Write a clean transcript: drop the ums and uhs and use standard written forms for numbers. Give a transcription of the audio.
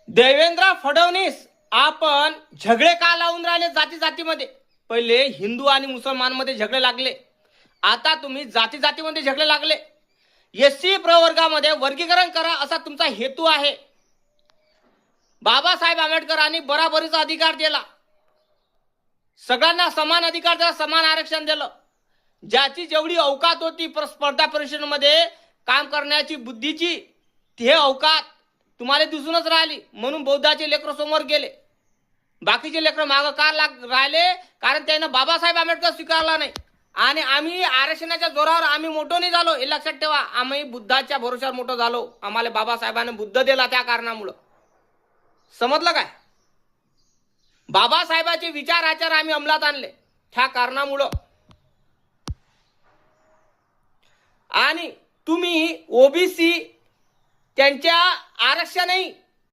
देवेंद्र फडणवीस आपण झगडे का लावून राहिले जाती जातीमध्ये? पहिले हिंदू आणि मुसलमान मध्ये झगडे लागले, आता तुम्ही जाती जातीमध्ये झगडे लागले. एससी प्रवर्गामध्ये वर्गीकरण करा असा तुमचा हेतू आहे. बाबासाहेब आंबेडकरांनी बराबरीचा अधिकार दिला, सगळ्यांना समान अधिकार दिला, समान आरक्षण दिलं. ज्याची जेवढी अवकात होती स्पर्धा परीक्षेमध्ये काम करण्याची बुद्धीची, ते अवकात तुम्हाला दिसूनच राहिली. म्हणून बौद्धाचे लेकर समोर गेले, बाकीचे लेकर मागं का राहिले? कारण त्यानं बाबासाहेब आंबेडकर स्वीकारला नाही. आणि आम्ही आरक्षणाच्या जोरावर आम्ही मोठो नाही झालो, हे लक्षात ठेवा. आम्ही बुद्धाच्या भरोश्यावर मोठो झालो. आम्हाला बाबासाहेबांनी बुद्ध दिला, त्या कारणामुळं. समजलं काय? बाबासाहेबांचे विचार आचार आम्ही अंमलात आणले त्या कारणामुळं. आणि तुम्ही ओबीसी त्यांच्या आरक्षणही